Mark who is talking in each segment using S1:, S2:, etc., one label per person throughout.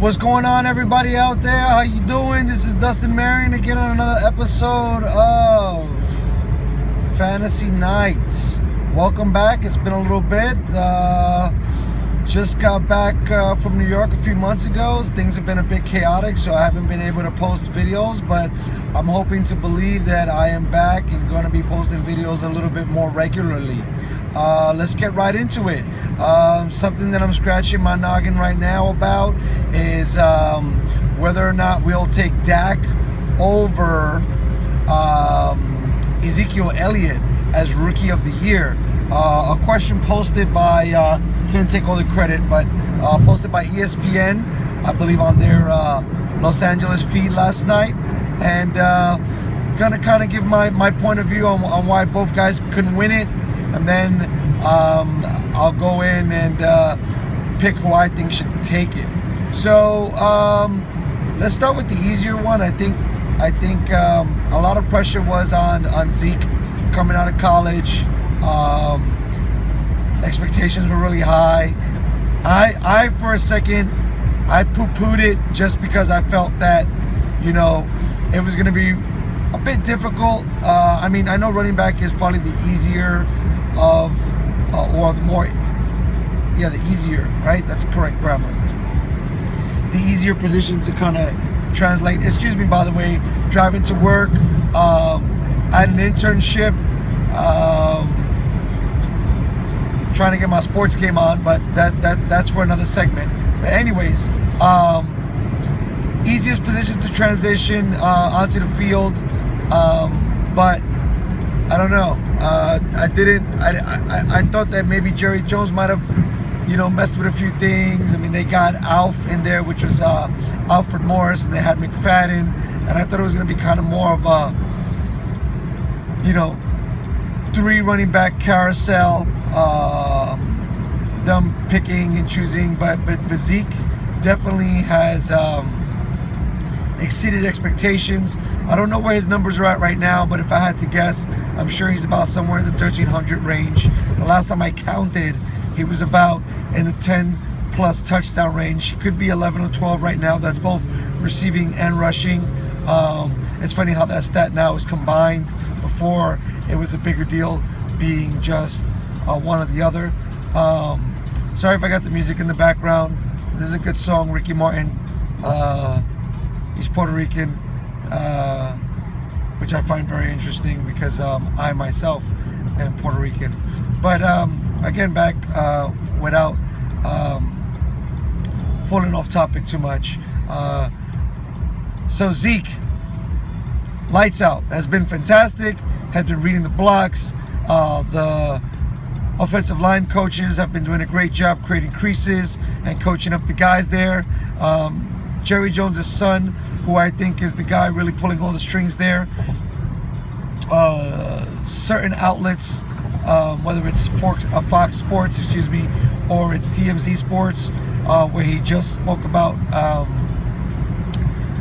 S1: What's going on, everybody out there? How you doing? This is Dustin Marion again on another episode of Fantasy Nights. Welcome back. It's been a little bit. Just got back from New York a few months ago. Things have been a bit chaotic, so I haven't been able to post videos, but I'm hoping to believe that I am back and going to be posting videos a little bit more regularly. Let's get right into it. Something that I'm scratching my noggin right now about is whether or not we'll take Dak over Ezekiel Elliott as Rookie of the Year. A question posted by, can't take all the credit, but posted by ESPN, I believe on their Los Angeles feed last night, and gonna kind of give my point of view on why both guys couldn't win it, and then I'll go in and pick who I think should take it. So let's start with the easier one. I think a lot of pressure was on Zeke coming out of college. Expectations were really high. I for a second, I poo-pooed it just because I felt that, it was going to be a bit difficult. I mean, I know running back is probably the easier of, or the more, the easier, right? That's correct grammar. The easier position to kind of translate. Excuse me, by the way, driving to work, at an internship, trying to get my sports game on, but that's for another segment. But anyways, easiest position to transition onto the field, but I don't know. I thought that maybe Jerry Jones might have, messed with a few things. I mean, they got Alf in there, which was Alfred Morris, and they had McFadden, and I thought it was going to be kind of more of a, 3 running back carousel, them picking and choosing, but Zeke definitely has exceeded expectations. I don't know where his numbers are at right now, but if I had to guess, I'm sure he's about somewhere in the 1,300 range. The last time I counted, he was about in the 10 plus touchdown range. He could be 11 or 12 right now. That's both receiving and rushing. It's funny how that stat now is combined. Before, it was a bigger deal being just one or the other. Sorry if I got the music in the background. This is a good song, Ricky Martin. He's Puerto Rican, which I find very interesting because I myself am Puerto Rican. But again, back without falling off topic too much. So Zeke, lights out, has been fantastic, has been reading the blocks. The offensive line coaches have been doing a great job creating creases and coaching up the guys there. Jerry Jones' son, who I think is the guy really pulling all the strings there. Certain outlets, whether it's Fox Sports, or it's TMZ Sports, where he just spoke about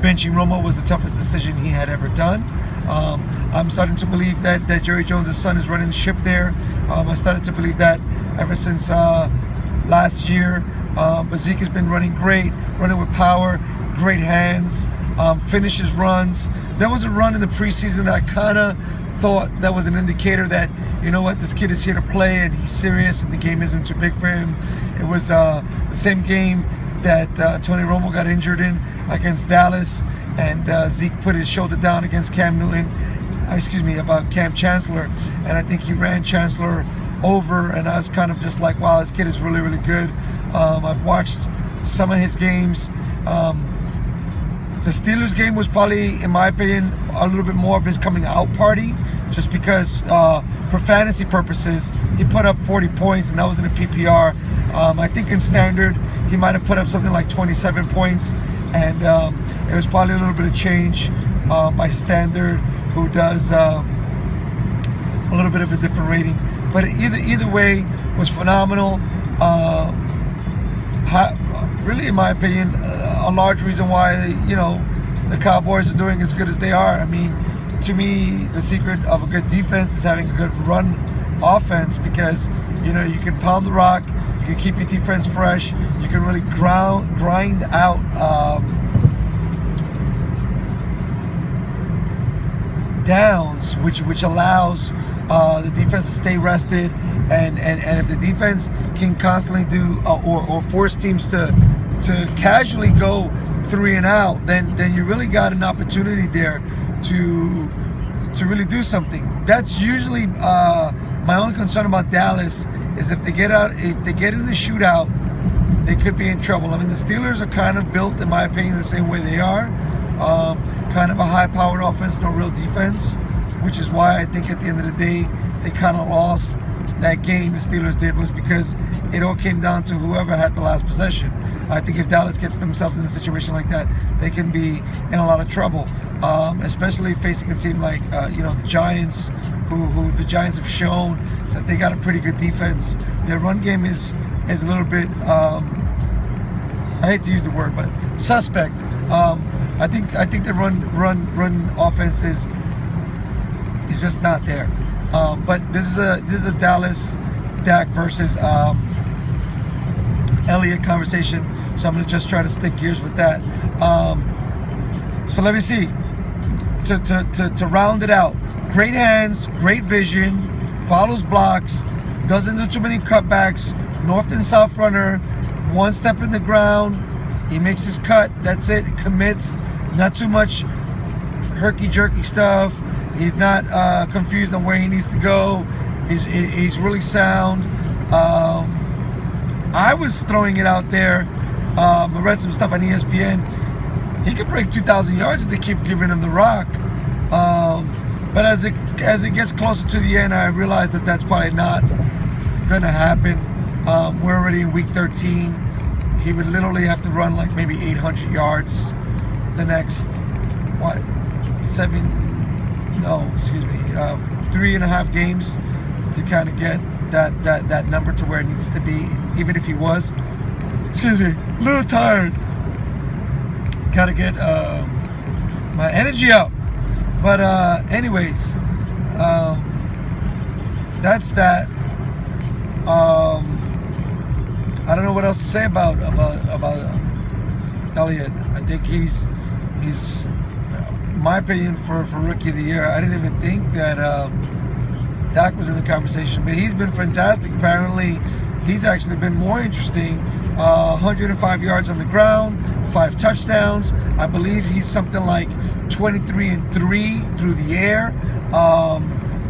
S1: benching Romo was the toughest decision he had ever done. I'm starting to believe that Jerry Jones' son is running the ship there. I started to believe that ever since last year. But Zeke has been running great, running with power, great hands, finishes runs. There was a run in the preseason that I kind of thought that was an indicator that, this kid is here to play and he's serious and the game isn't too big for him. It was the same game that Tony Romo got injured in against Dallas, and Zeke put his shoulder down against Cam Chancellor, and I think he ran Chancellor over, and I was kind of just like, wow, this kid is really, really good. I've watched some of his games. The Steelers game was probably, in my opinion, a little bit more of his coming out party, just because for fantasy purposes, he put up 40 points, and that was in a PPR. I think in standard, he might have put up something like 27 points, and it was probably a little bit of change by standard, who does a little bit of a different rating. But either way, was phenomenal. Really, in my opinion, a large reason why the Cowboys are doing as good as they are. I mean, to me, the secret of a good defense is having a good run offense, because you can pound the rock, You can keep your defense fresh. You can really grind out downs, which allows the defense to stay rested, and if the defense can constantly do or force teams to casually go 3 and out, then you really got an opportunity there to really do something. That's usually my only concern about Dallas is if they get in a shootout, they could be in trouble. I mean, the Steelers are kind of built, in my opinion, the same way they are. Kind of a high-powered offense, no real defense, which is why I think at the end of the day, they kind of lost that game. The Steelers did, was because it all came down to whoever had the last possession. I think if Dallas gets themselves in a situation like that, they can be in a lot of trouble, especially facing a team like the Giants, who the Giants have shown that they got a pretty good defense. Their run game is a little bit, I hate to use the word, but suspect. I think the run offense is just not there. But this is a Dallas Dak versus Elliott conversation, so I'm going to just try to stick gears with that. So let me see. To round it out, great hands, great vision, follows blocks, doesn't do too many cutbacks, north and south runner, one step in the ground, he makes his cut, that's it, commits, not too much herky-jerky stuff, he's not confused on where he needs to go, he's really sound. I was throwing it out there, I read some stuff on ESPN, he could break 2,000 yards if they keep giving him the rock. But as it gets closer to the end, I realize that that's probably not going to happen. We're already in week 13. He would literally have to run like maybe 800 yards the next, 3.5 games to kind of get that number to where it needs to be, even if he was, a little tired. Got to get my energy up. But anyways, that's that. I don't know what else to say about Elliott. I think he's my opinion for Rookie of the Year. I didn't even think that Dak was in the conversation, but he's been fantastic. Apparently, he's actually been more interesting. 105 yards on the ground, 5 touchdowns. I believe he's something like 23-3 through the air,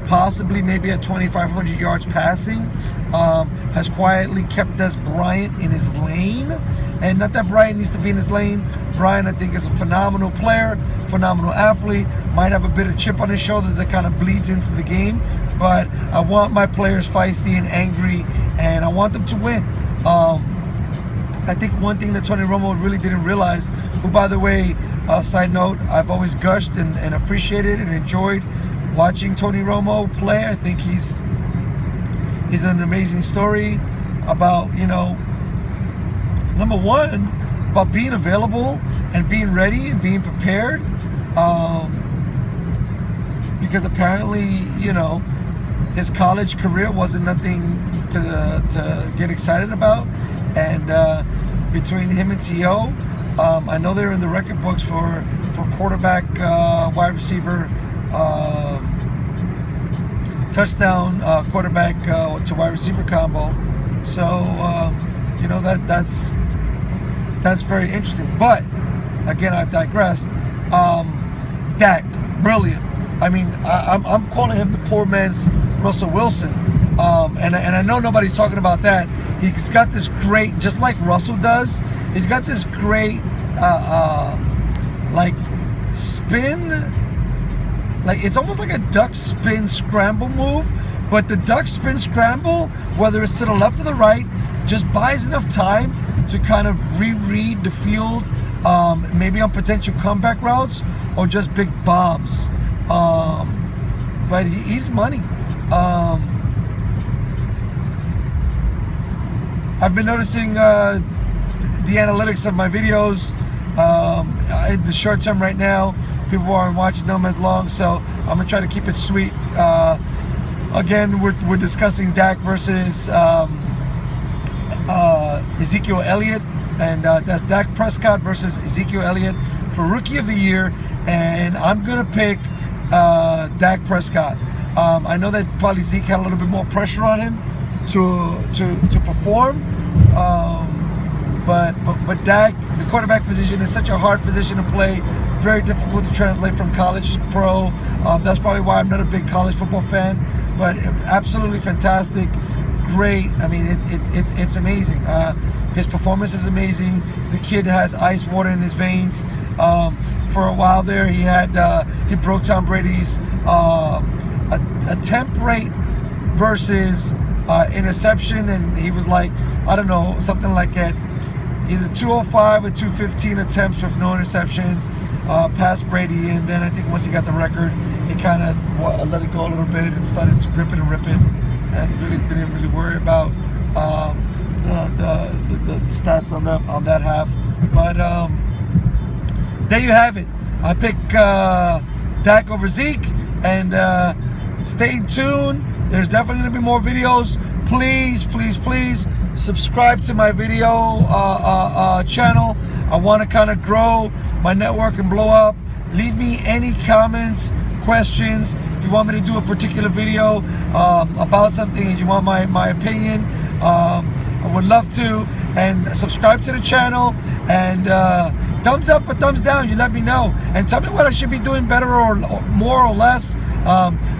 S1: possibly maybe at 2,500 yards passing. Has quietly kept Des Bryant in his lane, and not that Bryant needs to be in his lane. Bryant, I think, is a phenomenal player, phenomenal athlete, might have a bit of chip on his shoulder that kind of bleeds into the game, but I want my players feisty and angry, and I want them to win. I think one thing that Tony Romo really didn't realize, who, by the way, side note, I've always gushed and appreciated and enjoyed watching Tony Romo play. I think he's an amazing story about, number one, about being available and being ready and being prepared. Because apparently, his college career wasn't nothing to get excited about. And between him and T.O., I know they're in the record books for quarterback, wide receiver, touchdown, quarterback to wide receiver combo. So that's very interesting. But again, I've digressed. Dak, brilliant. I mean, I'm calling him the poor man's Russell Wilson. And I know nobody's talking about that. He's got this great, just like Russell does, he's got this great like spin, like it's almost like a duck spin scramble move, but the duck spin scramble, whether it's to the left or the right, just buys enough time to kind of reread the field, maybe on potential comeback routes or just big bombs. But he's money. I've been noticing the analytics of my videos in the short term right now. People aren't watching them as long, so I'm gonna try to keep it sweet. Again, we're discussing Dak versus Ezekiel Elliott, and that's Dak Prescott versus Ezekiel Elliott for Rookie of the Year, and I'm gonna pick Dak Prescott. I know that probably Zeke had a little bit more pressure on him to perform, but Dak, the quarterback position, is such a hard position to play, very difficult to translate from college to pro. That's probably why I'm not a big college football fan, but absolutely fantastic, great. I mean, it's amazing. His performance is amazing. The kid has ice water in his veins. For a while there, he broke Tom Brady's attempt rate versus interception, and he was like, I don't know, something like at either 205 or 215 attempts with no interceptions past Brady. And then I think once he got the record, he kind of let it go a little bit and started to grip it and rip it, and really didn't really worry about the stats on that half. But there you have it. I pick Dak over Zeke, and stay tuned. There's definitely going to be more videos. Please subscribe to my video channel. I want to kind of grow my network and blow up. Leave me any comments, questions. If you want me to do a particular video about something and you want my opinion, I would love to. And subscribe to the channel, and thumbs up or thumbs down, you let me know, and tell me what I should be doing better or more or less.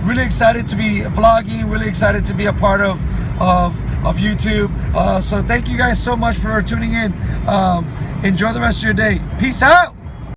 S1: Really excited to be vlogging, really excited to be a part of YouTube. So thank you guys so much for tuning in. Enjoy the rest of your day. Peace out.